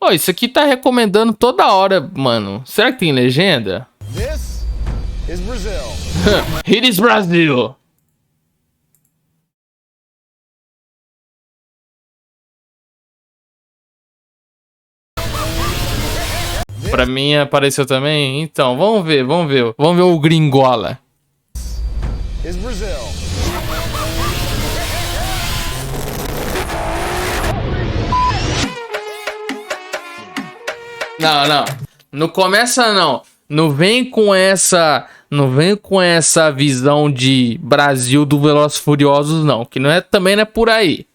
Ó, isso aqui tá recomendando toda hora, mano. Será que tem legenda? This is Brazil. It is Brazil. Pra mim apareceu também? Então, vamos ver o gringola. Is Brazil. Não. Não começa não. Não vem com essa visão de Brasil do Velozes e Furiosos não, que também não é por aí.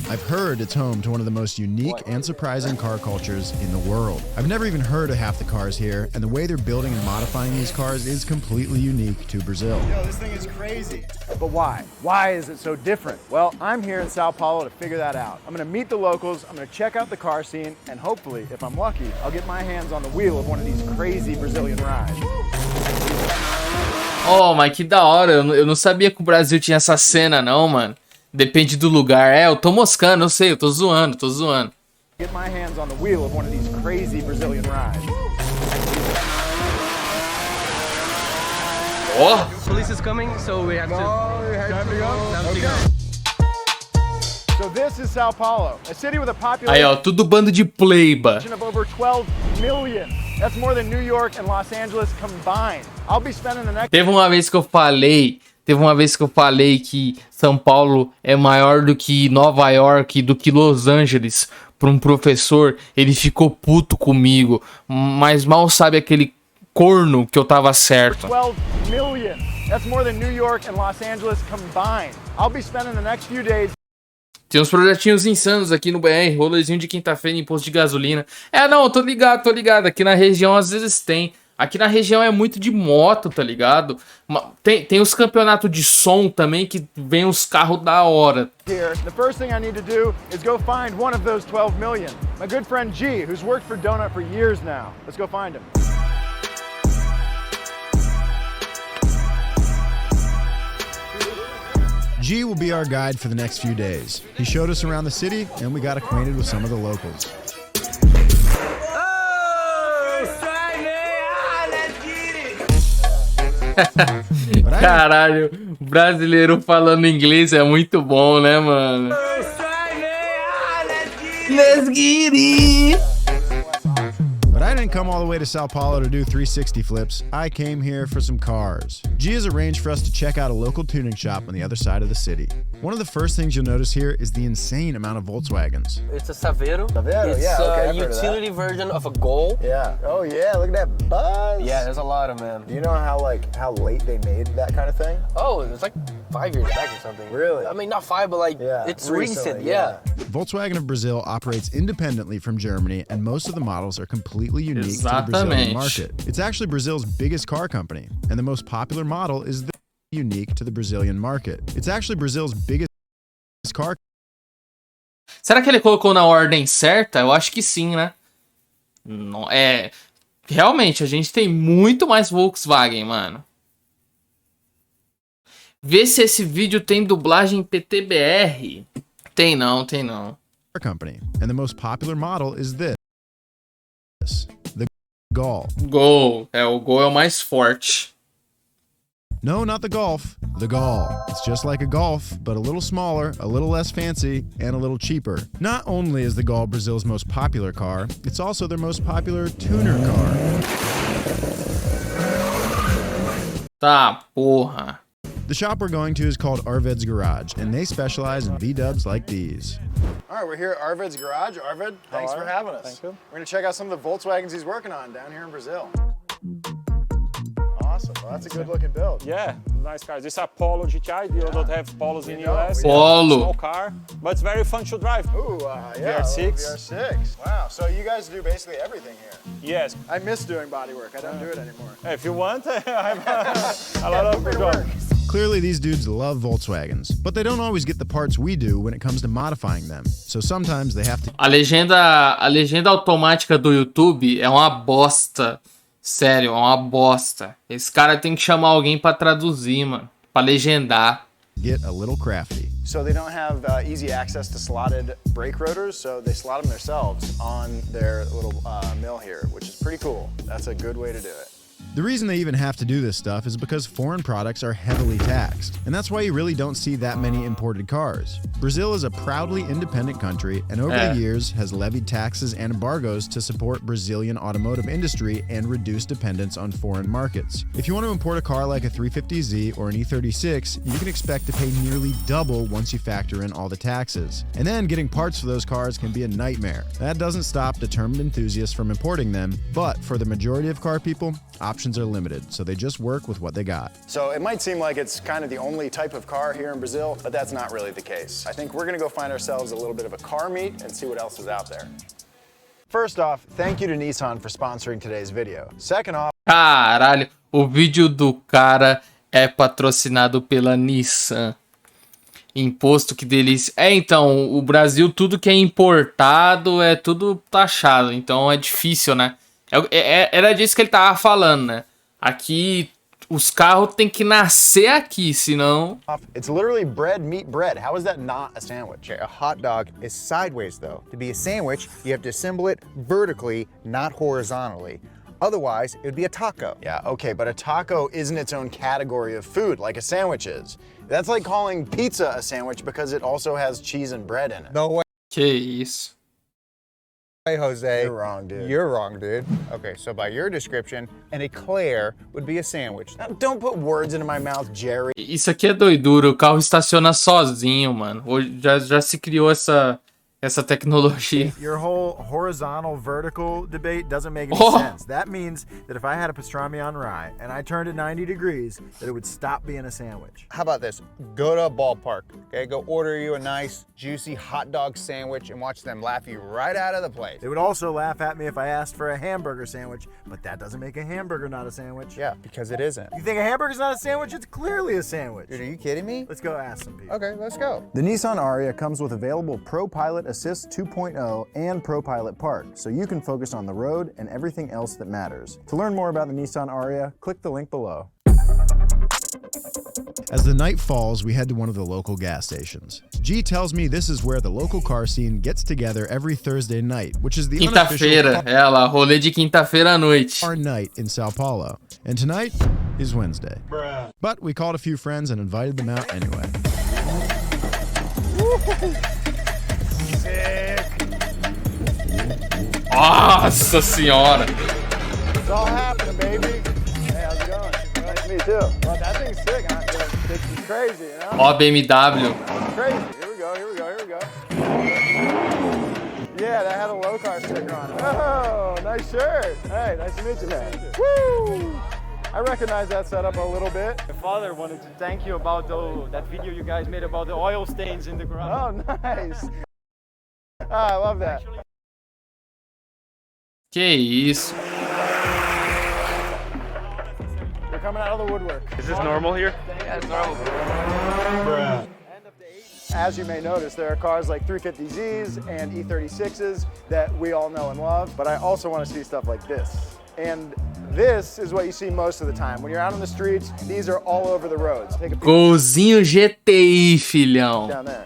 I've heard it's home to one of the most unique and surprising car cultures in the world. I've never even heard of half the cars here, and the way they're building and modifying these cars is completely unique to Brazil. Yo, this thing is crazy. But why? Why is it so different? Well, I'm here in Sao Paulo to figure that out. I'm gonna meet the locals, I'm gonna check out the car scene, and hopefully, if I'm lucky, I'll get my hands on the wheel of one of these crazy Brazilian rides. Oh, mas que da hora. Eu não sabia que o Brasil tinha essa cena não, mano. Depende do lugar. É, eu tô moscando, eu sei, eu tô zoando. Get my hands on the wheel of one of these crazy Brazilian rides. Ó. Police is coming, so we have to. Time to go? Okay. So this is Sao Paulo, a city with a population Aí, ó, tudo bando de pleiba. of over 12 million. That's more than New York and Los Angeles combined. I'll be spending the next Teve uma vez que eu falei que São Paulo é maior do que Nova York, do que Los Angeles, para um professor. Ele ficou puto comigo, mas mal sabe aquele corno que eu tava certo. 12 million. That's more than New York and Los Angeles combined. I'll be spending the next few days. Tem uns projetinhos insanos aqui no BR, rolezinho de quinta-feira em posto de gasolina. É, não, tô ligado. Aqui na região às vezes tem. Aqui na região é muito de moto, tá ligado? Tem os campeonatos de som também que vem uns carros da hora. Here, the first thing I need to do is go find one of those 12 million. My good friend G, who's worked for Donut for years now. Let's go find him. G will be our guide for the next few days. He showed us around the city, and we got acquainted with some of the locals. Caralho, brasileiro falando inglês é muito bom, né, mano? Let's get it! But I didn't come all the way to Sao Paulo to do 360 flips. I came here for some cars. G has arranged for us to check out a local tuning shop on the other side of the city. One of the first things you'll notice here is the insane amount of Volkswagens. It's a Saveiro. Saveiro, It's yeah, okay, a I've heard of that. utility version of a Gol. Yeah. Oh yeah, look at that buzz. Yeah, there's a lot of them. Do you know how late they made that kind of thing? Oh, it's like 5 years back or something. Really? I mean, not 5, but like it's recent. Yeah. Volkswagen of Brazil operates independently from Germany, and most of the models are completely unique to the Brazilian market. It's actually Brazil's biggest car company, and the most popular model is unique to the Brazilian market. It's actually Brazil's biggest car. Será que ele colocou na ordem certa? Eu acho que sim, né? Não, realmente, a gente tem muito mais Volkswagen, mano. Vê se esse vídeo tem dublagem PTBR. Tem não. Car company, and the most popular model is the Gol. Gol. O Gol é o mais forte. No, not the Golf. The Gol. It's just like a Golf, but a little smaller, a little less fancy, and a little cheaper. Not only is the Gol Brazil's most popular car, it's also their most popular tuner car. Tá, porra. The shop we're going to is called Arved's Garage, and they specialize in V-dubs like these. All right, we're here at Arved's Garage. Arved, thanks for having us. Thank you. We're gonna check out some of the Volkswagens he's working on down here in Brazil. Awesome. Well, that's a good looking build. Yeah, nice cars. This is a Polo GTI. You don't have Polos in the US. Polo. Small car, but it's very fun to drive. Ooh, yeah. VR6. VR6. Wow. So you guys do basically everything here. Yes. I miss doing body work. I don't do it anymore. If you want, I'm a lot of good work. Clearly, these dudes love Volkswagens, but they don't always get the parts we do when it comes to modifying them. So sometimes they have to. A legenda automática do YouTube é uma bosta. Sério, é uma bosta. Esse cara tem que chamar alguém pra traduzir, mano. Pra legendar. get a little crafty. So they don't have easy access to slotted brake rotors, so they slot them themselves on their little mill here, which is pretty cool. That's a good way to do it. The reason they even have to do this stuff is because foreign products are heavily taxed, and that's why you really don't see that many imported cars. Brazil is a proudly independent country, and over the years has levied taxes and embargoes to support Brazilian automotive industry and reduce dependence on foreign markets. If you want to import a car like a 350Z or an E36, you can expect to pay nearly double once you factor in all the taxes. And then getting parts for those cars can be a nightmare. That doesn't stop determined enthusiasts from importing them, but for the majority of car people, options are limited, so they just work with what they got. So it might seem like it's kind of the only type of car here in Brazil, but that's not really the case. I think we're gonna go find ourselves a little bit of a car meet and see what else is out there. First off, thank you to Nissan for sponsoring today's video. Second off, Caralho, o vídeo do cara é patrocinado pela Nissan. Imposto, que delícia. Então, o Brasil, tudo que é importado é tudo taxado, então é difícil, né? Era disso que ele tava falando, né? Aqui, os carros tem que nascer aqui, senão... it's literally bread, meat, bread. How is that not a sandwich? A hot dog is sideways, though. To be a sandwich, you have to assemble it vertically, not horizontally. Otherwise, it would be a taco. Yeah, okay, but a taco isn't its own category of food like a sandwich is. That's like calling pizza a sandwich because it also has cheese and bread in it. No way. Que isso. Hey, Jose. You're wrong, dude. You're wrong, dude. Okay, so by your description, an eclair would be a sandwich. Now, don't put words into my mouth, Jerry. Isso aqui é doidura, o carro estaciona sozinho, mano. Hoje já se criou essa tecnologia. Your whole horizontal vertical debate doesn't make any sense. That means that if I had a pastrami on rye and I turned it 90 degrees, that it would stop being a sandwich. How about this? Go to a ballpark, okay? Go order you a nice, juicy hot dog sandwich and watch them laugh you right out of the place. They would also laugh at me if I asked for a hamburger sandwich, but that doesn't make a hamburger not a sandwich. Yeah, because it isn't. You think a hamburger's not a sandwich? It's clearly a sandwich. Dude, are you kidding me? Let's go ask some people. Okay, let's go. The Nissan Ariya comes with available Pro Pilot Assist 2.0 and Pro Pilot Park, so you can focus on the road and everything else that matters. To learn more about the Nissan Ariya, click the link below. As the night falls, we head to one of the local gas stations. G tells me this is where the local car scene gets together every Thursday night, which is the Quinta-feira, ela, rolê de quinta-feira à noite. car night in Sao Paulo. And tonight is Wednesday. But we called a few friends and invited them out anyway. Nossa senhora! It's all happening, baby. Hey, how's it going? Nice to meet you. Well, that thing's sick, huh? This is crazy, you know? Ó, BMW. Crazy. Here we go, here we go, here we go. Yeah, that had a low car sticker on it. Oh, nice shirt. Hey, nice to meet you, man. Woo! I recognize that setup a little bit. My father wanted to thank you about that video you guys made about the oil stains in the garage. Oh, nice. I love that. Que isso? You're coming out of the woodwork. Is this normal here? Yeah, it's normal. As you may notice, there are cars like 350Zs and E36s that we all know and love, but I also want to see stuff like this. And this is what you see most of the time. When you're out on the streets, these are all over the roads. Take a peek Golzinho GTI, filhão. down there.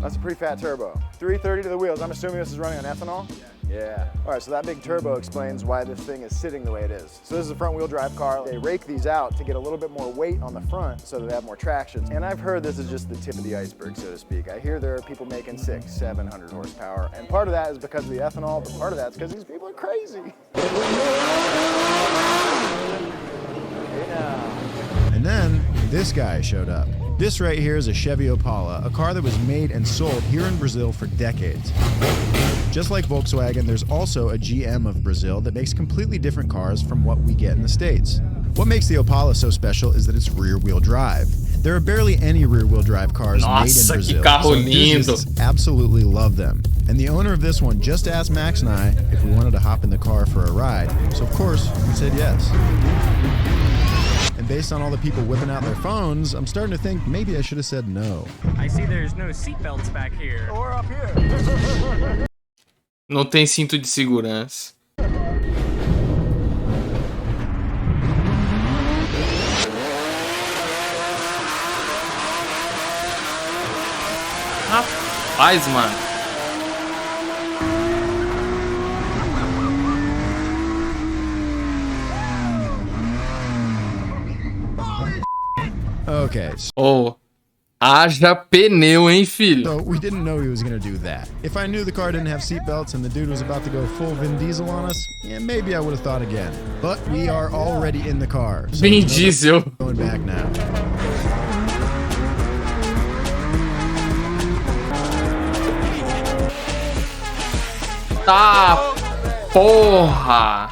That's a pretty fat turbo. 330 to the wheels. I'm assuming this is running on ethanol? Yeah. All right, so that big turbo explains why this thing is sitting the way it is. So this is a front wheel drive car. They rake these out to get a little bit more weight on the front so that they have more traction. And I've heard this is just the tip of the iceberg, so to speak. I hear there are people making 600, 700 horsepower. And part of that is because of the ethanol, but part of that's because these people are crazy. And then this guy showed up. This right here is a Chevy Opala, a car that was made and sold here in Brazil for decades. Just like Volkswagen, there's also a GM of Brazil that makes completely different cars from what we get in the States. What makes the Opala so special is that it's rear-wheel drive. There are barely any rear-wheel drive cars made in Brazil, carro so enthusiasts absolutely love them. And the owner of this one just asked Max and I if we wanted to hop in the car for a ride, so of course we said yes. And based on all the people whipping out their phones, I'm starting to think maybe I should have said no. I see there's no seatbelts back here. Or up here. Não tem cinto de segurança. Faz, mano. Okay. Oh, haja pneu, hein, filho? So we didn't know he was gonna do that. If I knew the car didn't have seatbelts and the dude was about to go full Vin Diesel on us, yeah, maybe I would have thought again. But we are already in the car. So Vin Diesel. Going back now. Tá, porra.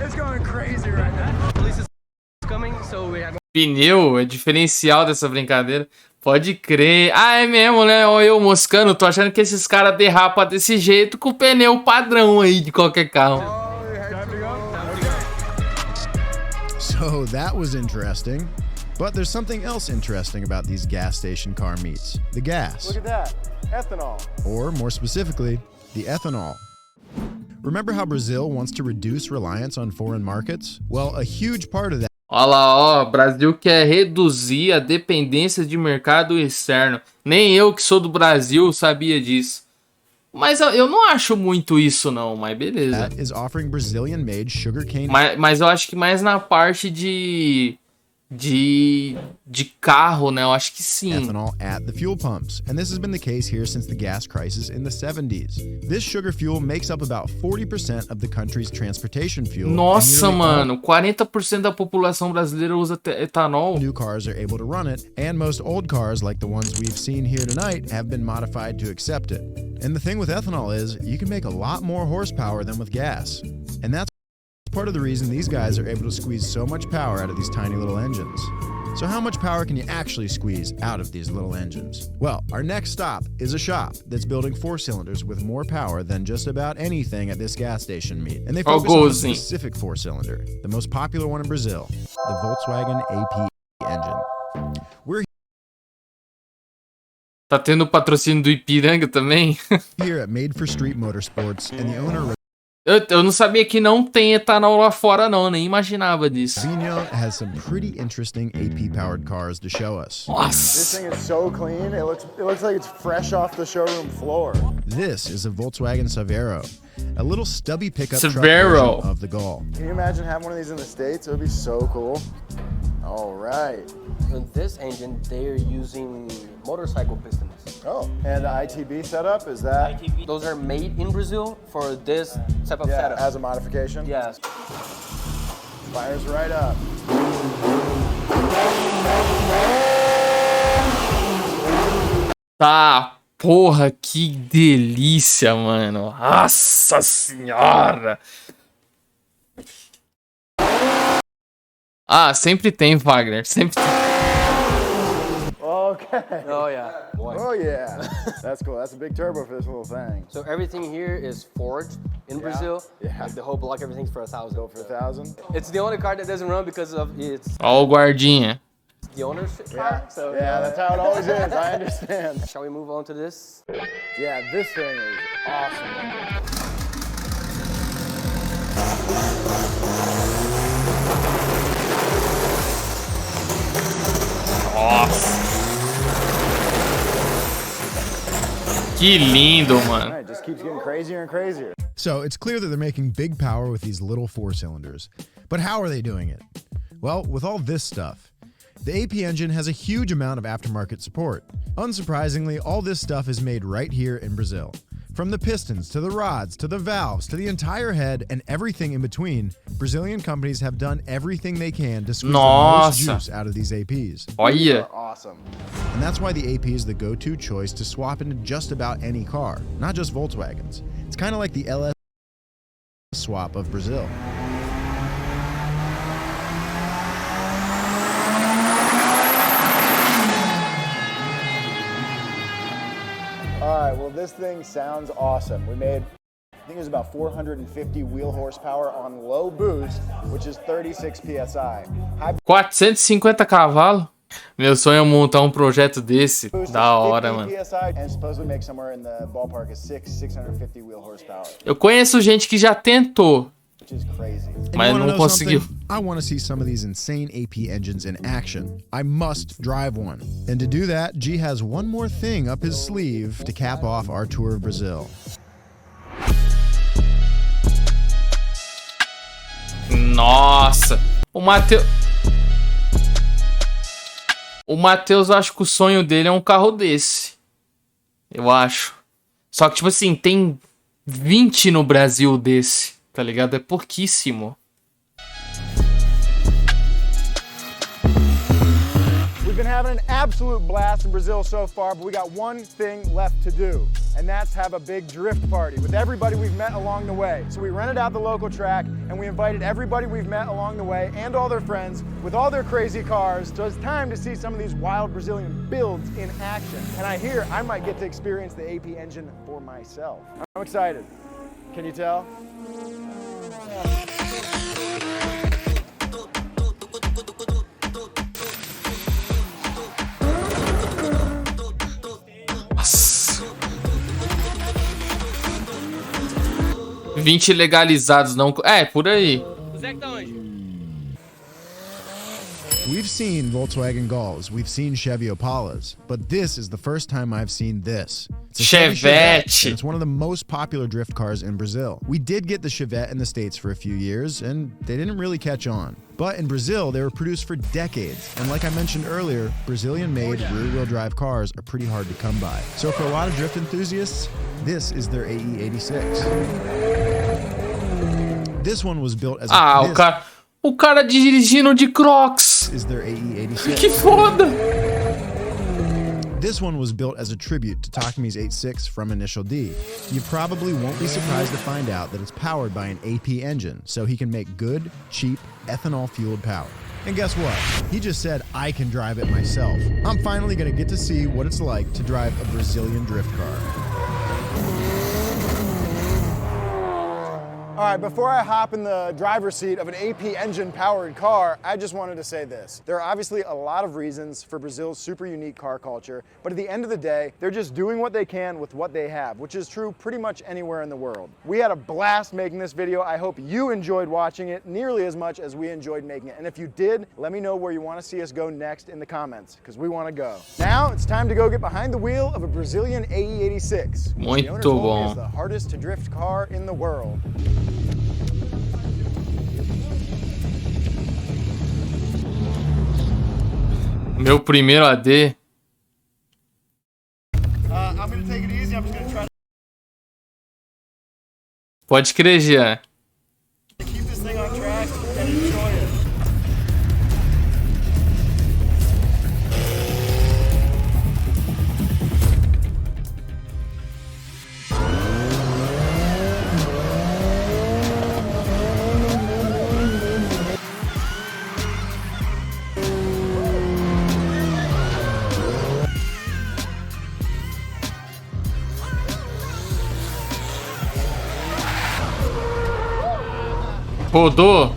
It's going crazy right now. Police is coming, so we have... Pneu é diferencial dessa brincadeira. Pode crer. Ah, é mesmo, né? Ó, eu moscando, tô achando que esses caras derrapam desse jeito com o pneu padrão aí de qualquer carro. So that was interesting. But there's something else interesting about these gas station car meets. The gas. Look at that. Ethanol. Or more specifically, the ethanol. Remember how Brazil wants to reduce reliance on foreign markets? Well, a huge part of that. Olha lá, ó, Brasil quer reduzir a dependência de mercado externo. Nem eu que sou do Brasil sabia disso. Mas eu não acho muito isso não, mas beleza. That is offering Brazilian-made sugarcane. Mas eu acho que mais na parte de carro, né? Eu acho que sim. Ethanol at the fuel pumps, and this has been the case here since the gas crisis in the 70s. This sugar fuel makes up about 40% of the country's transportation fuel. Nossa, mano, 40% da população brasileira usa etanol. New cars are able to run it, and most old cars, like the ones we've seen here tonight, have been modified to accept it. And the thing with ethanol is, you can make a lot more horsepower than with gas. And that's part of the reason these guys are able to squeeze so much power out of these tiny little engines. So how much power can you actually squeeze out of these little engines? Well, our next stop is a shop that's building 4-cylinders with more power than just about anything at this gas station meet. And they focus on a specific 4-cylinder, the most popular one in Brazil, the Volkswagen AP engine. We're Tá tendo patrocínio do Ipiranga também? here at Made for Street Motorsports, and the owner Eu não sabia que não tem etanol lá fora não, nem imaginava disso. Vinho has some pretty interesting AP-powered cars to show us. This Nossa. thing is so clean. It looks like it's fresh off the showroom floor. This is a Volkswagen Savero, a little stubby pickup truck Savero. version of the Gol. Can you imagine having one of these in the States? It would be so cool. All right. In this engine, they are using motorcycle pistons. Oh, and the ITB setup, is that? Those are made in Brazil for this type of Yeah, setup. as a modification? Yes. Fires right up. Tá, porra, que delícia, mano. Nossa senhora. Ah, sempre tem, Wagner. Sempre tem. Okay. Oh yeah. Oh yeah. That's cool. That's a big turbo for this little thing. So everything here is forged in Brazil. Yeah. Like the whole block, everything's for 1,000. Go for 1,000. It's the only car that doesn't run because of it's Ó o guardinha. the owner's Yeah. car. So Yeah, that's how it always is. I understand. Shall we move on to this? Yeah, this thing is awesome. Nossa. Que lindo, mano. All right, just keeps getting crazier and crazier. So it's clear that they're making big power with these little 4-cylinders. But how are they doing it? Well, with all this stuff. The AP engine has a huge amount of aftermarket support. Unsurprisingly, all this stuff is made right here in Brazil. From the pistons, to the rods, to the valves, to the entire head, and everything in between, Brazilian companies have done everything they can to squeeze the most juice out of these APs. Olha. Awesome. And that's why the AP is the go-to choice to swap into just about any car, not just Volkswagens. It's kind of like the LS swap of Brazil. All right, well, this thing sounds awesome. We made, I think it was about 450 wheel horsepower on low boost, which is 36 PSI. High 450 cavalos? Meu sonho é montar um projeto desse. boost Da is hora, 50 mano. PSI, and supposedly make somewhere in the ballpark of 650 wheel horsepower. Eu conheço gente que já tentou. which is crazy. Mas não conseguiu. I want to see some of these insane AP engines in action. I must drive one. And to do that, G has one more thing up his sleeve to cap off our tour of Brazil. Nossa, o Matheus, eu acho que o sonho dele é um carro desse. Eu acho. Só que, tipo assim, tem 20 no Brasil desse, tá ligado? É pouquíssimo. We've been having an absolute blast in Brazil so far, but we got one thing left to do, and that's have a big drift party with everybody we've met along the way. So we rented out the local track, and we invited everybody we've met along the way and all their friends with all their crazy cars. So it's time to see some of these wild Brazilian builds in action. And I hear I might get to experience the AP engine for myself. I'm excited. Can you tell? Nossa. 20 legalizados não... É, por aí. O Zé que tá onde? We've seen Volkswagen Golfs, we've seen Chevy Opalas, but this is the first time I've seen this. It's a Chevy Chevette, and it's one of the most popular drift cars in Brazil. We did get the Chevette in the States for a few years, and they didn't really catch on. But in Brazil, they were produced for decades, and like I mentioned earlier, Brazilian-made rear-wheel drive cars are pretty hard to come by. So for a lot of drift enthusiasts, this is their AE86. This one was built as a... O cara dirigindo de Crocs. Is their AE86. Que foda. This one was built as a tribute to Takami's 86 from Initial D. You probably won't be surprised to find out that it's powered by an AP engine, so he can make good, cheap, ethanol-fueled power. And guess what? He just said, I can drive it myself. I'm finally gonna get to see what it's like to drive a Brazilian drift car. All right, before I hop in the driver's seat of an AP engine-powered car, I just wanted to say this. There are obviously a lot of reasons for Brazil's super unique car culture, but at the end of the day, they're just doing what they can with what they have, which is true pretty much anywhere in the world. We had a blast making this video. I hope you enjoyed watching it nearly as much as we enjoyed making it. And if you did, let me know where you want to see us go next in the comments, because we want to go. Now, it's time to go get behind the wheel of a Brazilian AE86. Muito bom. Is the hardest to drift car in the world. Meu primeiro AD. I'm gonna take it easy. I'm just gonna try Pode crer, Jean. to keep this thing on track and enjoy it. Rodou.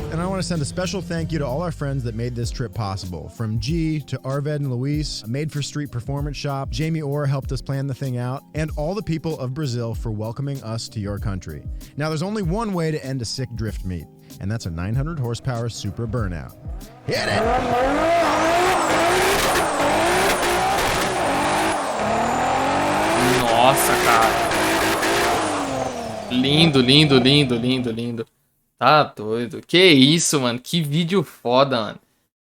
And I want to send a special thank you to all our friends that made this trip possible. From G to Arved and Luis, Made for Street Performance Shop, Jamie Orr helped us plan the thing out, and all the people of Brazil for welcoming us to your country. Now there's only one way to end a sick drift meet, and that's a 900 horsepower super burnout. Hit it! Nossa, cara. Lindo, lindo, lindo, lindo, lindo. Tá doido. Que isso, mano. Que vídeo foda, mano.